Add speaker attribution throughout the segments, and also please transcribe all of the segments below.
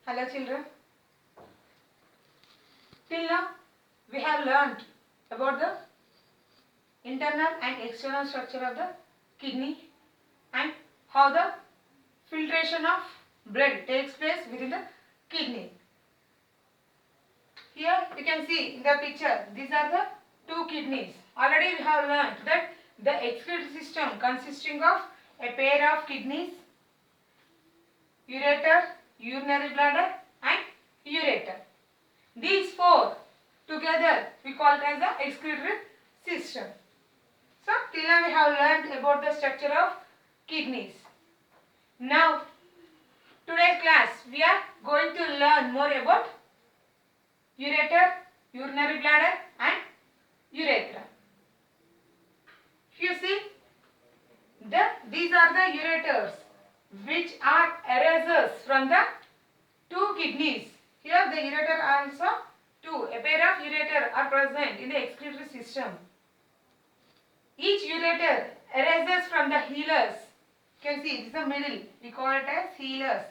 Speaker 1: Hello children. Till now we have learnt about the internal and external structure of the kidney and how the filtration of blood takes place within the kidney. Here you can see in the picture, these are the two kidneys. Already we have learnt that the excretory system consisting of a pair of kidneys, ureter, urinary bladder and ureter. These four together we call it as the excretory system. So till now we have learnt about the structure of kidneys. Now today's class we are going to learn more about ureter, urinary bladder and urethra. If you see, these are the ureters which are erasers from the two kidneys. Here the ureter are also two. A pair of ureter are present in the excretory system. Each ureter erases from the healers. You can see this is the middle. We call it as healers.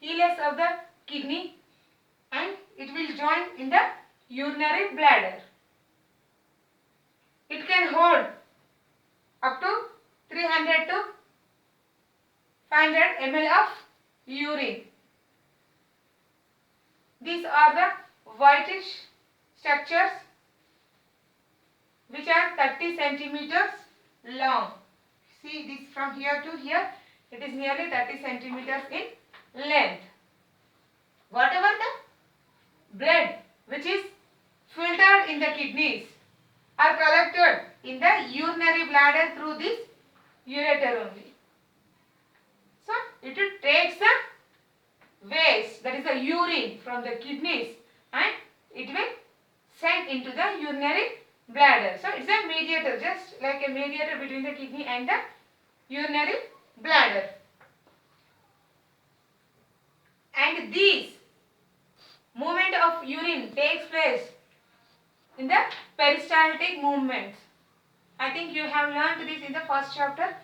Speaker 1: Healers of the kidney, and it will join in the urinary bladder. It can hold up to 300 to 500 ml of urine. These are the whitish structures which are 30 centimeters long. See this from here to here, it is nearly 30 centimeters in length. Whatever the blood which is filtered in the kidneys are collected in the urinary bladder through this ureter only. So it takes the waste, that is the urine from the kidneys, and it will send into the urinary bladder. So it's a mediator, just like a mediator between the kidney and the urinary bladder. And these movement of urine takes place in the peristaltic movement. I think you have learnt this in the first chapter.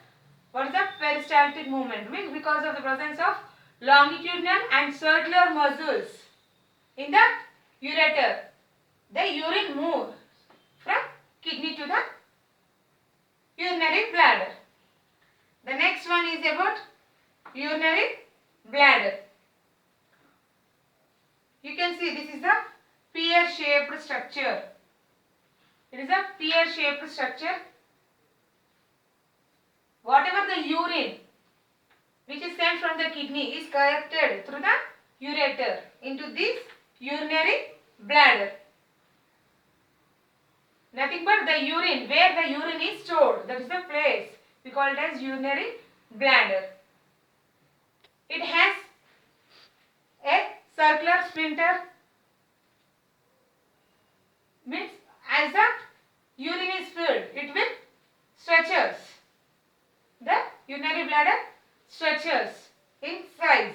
Speaker 1: What is the peristaltic movement? Because of the presence of longitudinal and circular muscles in the ureter, the urine moves from kidney to the urinary bladder. The next one is about urinary bladder. You can see this is the pear-shaped structure. It is a pear-shaped structure. Whatever the urine which is sent from the kidney is collected through the ureter into this urinary bladder. Nothing but the urine, where the urine is stored, that is the place. We call it as urinary bladder. It has a circular sphincter, means as the urine is filled, it will stretches. The urinary bladder stretches in size.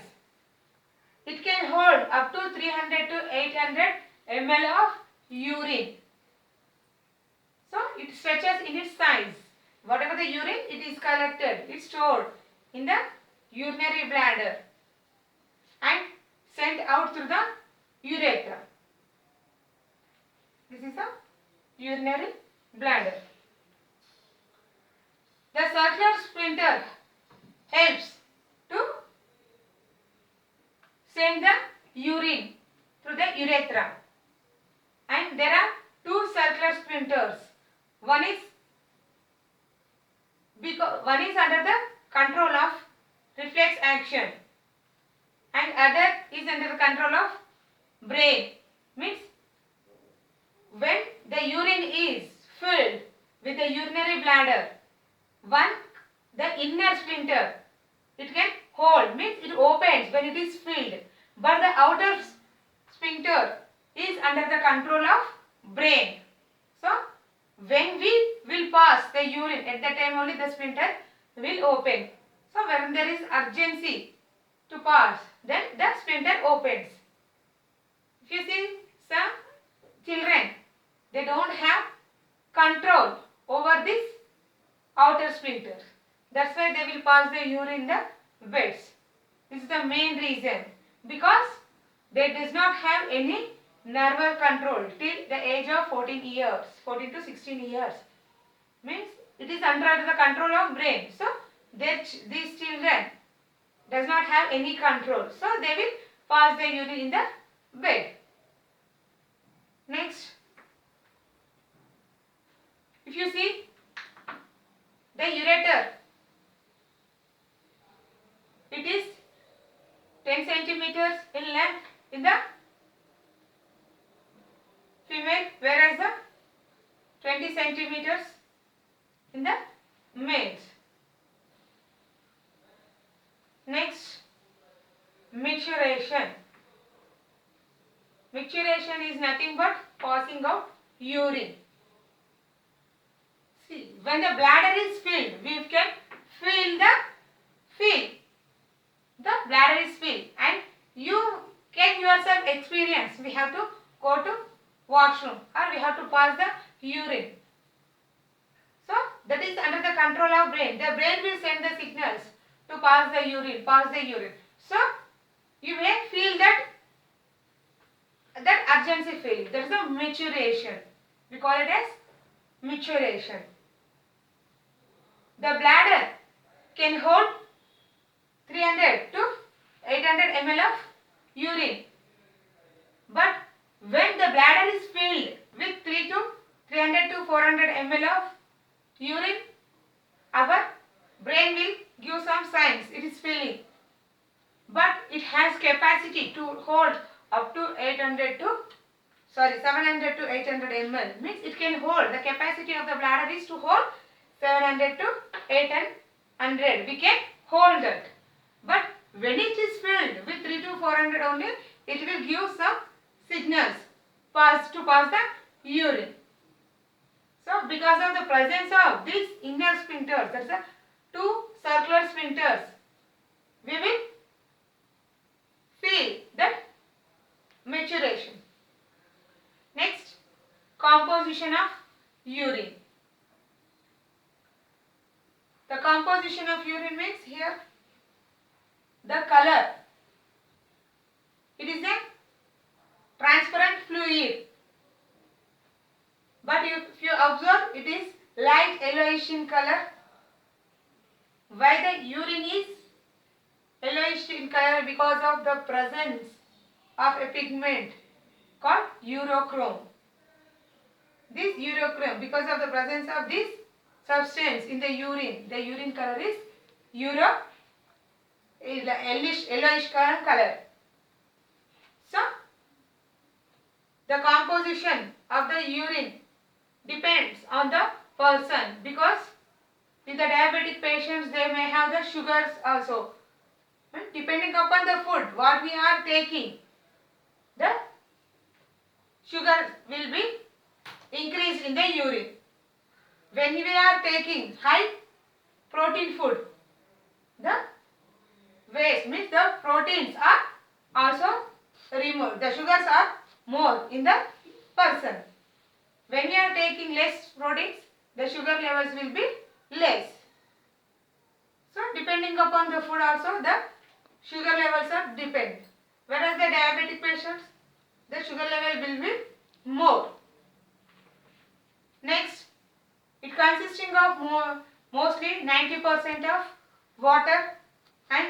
Speaker 1: It can hold up to 300 to 800 ml of urine. So it stretches in its size. Whatever the urine, it is collected, it is stored in the urinary bladder and sent out through the urethra. This is the urinary bladder. The circular sphincter helps to send the urine through the urethra, and there are two circular sphincters. One is under the control of reflex action and other is under the control of brain. Means when the urine is filled with the urinary bladder, the inner sphincter, it can hold, means it opens when it is filled, but the outer sphincter is under the control of brain. So when we will pass the urine, at that time only the sphincter will open. So when there is urgency to pass, then the sphincter opens. If you see some children, they don't have control over this outer sphincter. That's why they will pass the urine in the beds. This is the main reason, because they does not have any nerve control till the age of 14 years, 14 to 16 years. Means it is under the control of brain. So these children does not have any control. So they will pass the urine in the bed. Next, if you see the ureter, it is 10 centimeters in length in the female, whereas the 20 centimeters in the males. Next, maturation. Maturation is nothing but passing out urine. See, when the bladder is filled, we can feel the bladder is filled, and you can yourself experience. We have to go to washroom or we have to pass the urine. So that is under the control of brain. The brain will send the signals to pass the urine. So you may feel that urgency feeling. That is a maturation. We call it as maturation. The bladder can hold 300 to 800 ml of urine. But when the bladder is filled with 300 to 400 ml of urine, our brain will give some signs it is filling. But it has capacity to hold up to 700 to 800 ml. Means it can hold, the capacity of the bladder is to hold 700 to 800. We can hold that. But when it is filled with 300 to 400 only, it will give some signals to pass the urine. So because of the presence of these inner sphincters, that's the two circular sphincters, we will feel that maturation. Next, composition of urine. The composition of urine means here the color. It is a transparent fluid. But if you observe, it is light yellowish in color. Why the urine is yellowish in color? Because of the presence of a pigment called urochrome. This urochrome, because of the presence of this substance in the urine color is yellowish color. So, the composition of the urine depends on the person, because in the diabetic patients they may have the sugars also. And depending upon the food what we are taking, the sugar will be increased in the urine. When we are taking high protein food, the waste means the proteins are also removed. The sugars are more in the person. When we are taking less proteins, the sugar levels will be less. So depending upon the food also, the sugar levels are depend. Whereas the diabetic patients, the sugar level will be more. Next, it consisting of mostly 90% of water and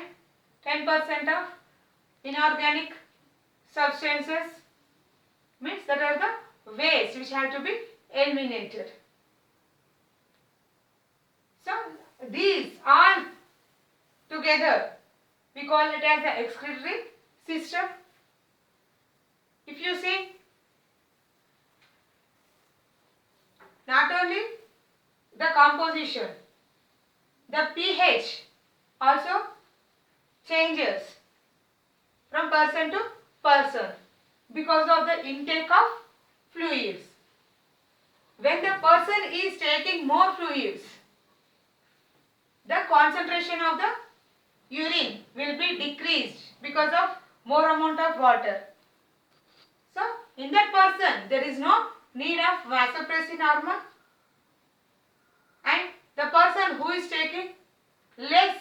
Speaker 1: 10% of inorganic substances, means that are the waste which have to be eliminated. So these all together we call it as the excretory system. If you see, not only the composition, the pH also changes from person to person because of the intake of fluids. When the person is taking more fluids, the concentration of the urine will be decreased because of more amount of water. So in that person there is no need of vasopressin hormone, and the person who is taking less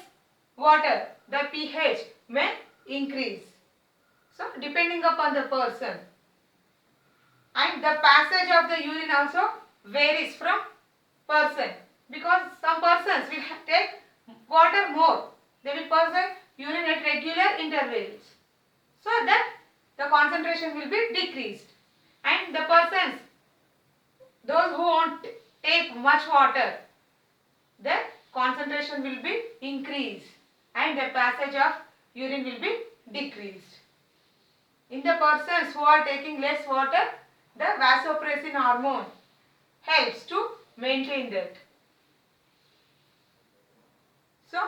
Speaker 1: water, the pH may increase. So depending upon the person. And the passage of the urine also varies from person, because some persons will take water more. They will pass urine at regular intervals, so that the concentration will be decreased. And the persons, those who won't take much water, the concentration will be increased and the passage of urine will be decreased. In the persons who are taking less water, the vasopressin hormone helps to maintain that. So,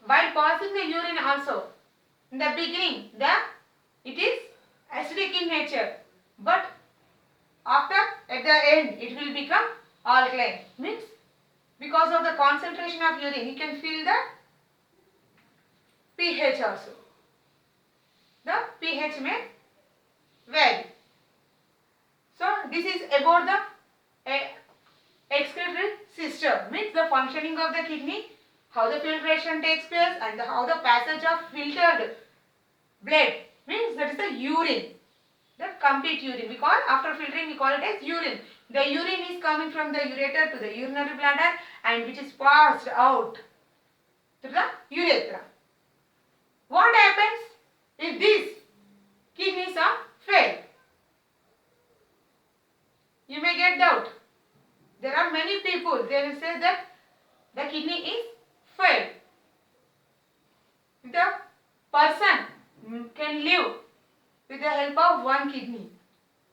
Speaker 1: while passing the urine also, in the beginning, it is acidic in nature, but after, at the end, it will become alkaline. Means, because of the concentration of urine, you can feel the pH also. The pH may vary. So, this is about the excretory system, means the functioning of the kidney, how the filtration takes place, and how the passage of filtered blood, means that is the urine, the complete urine. We call, after filtering we call it as urine. The urine is coming from the ureter to the urinary bladder and which is passed out to the urethra. What happens if these kidneys are failed? You may get doubt. There are many people, they will say that the kidney is failed. The person can live with the help of one kidney,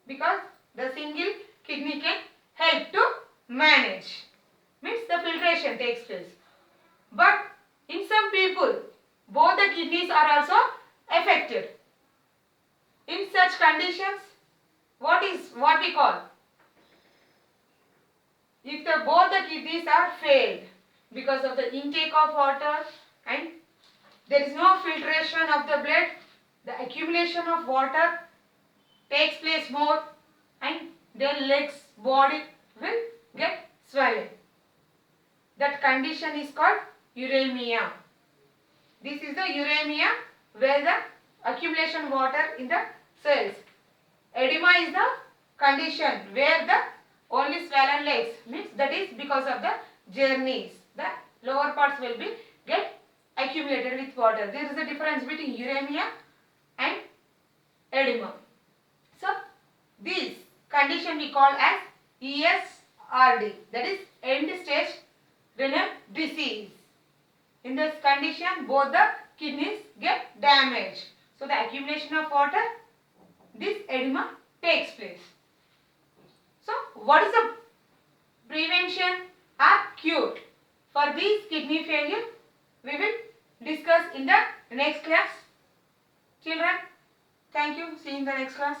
Speaker 1: because the single kidney can help to manage, means the filtration takes place. But in some people, both the kidneys are also affected. In such conditions, what we call, if both the kidneys are failed because of the intake of water and there is no filtration of the blood, the accumulation of water takes place more and their legs, body will get swollen. That condition is called uremia. This is the uremia, where the accumulation water in the cells. Edema is the condition where the only swollen legs, means that is because of the journeys. The lower parts will be get accumulated with water. There is a difference between uremia and edema. So, this condition we call as ESRD, that is end stage renal disease. In this condition, both the kidneys get damaged. So, the accumulation of water, this edema takes place. So, what is the prevention or cure for these kidney failure? We will discuss in the next class. Children, thank you. See you in the next class.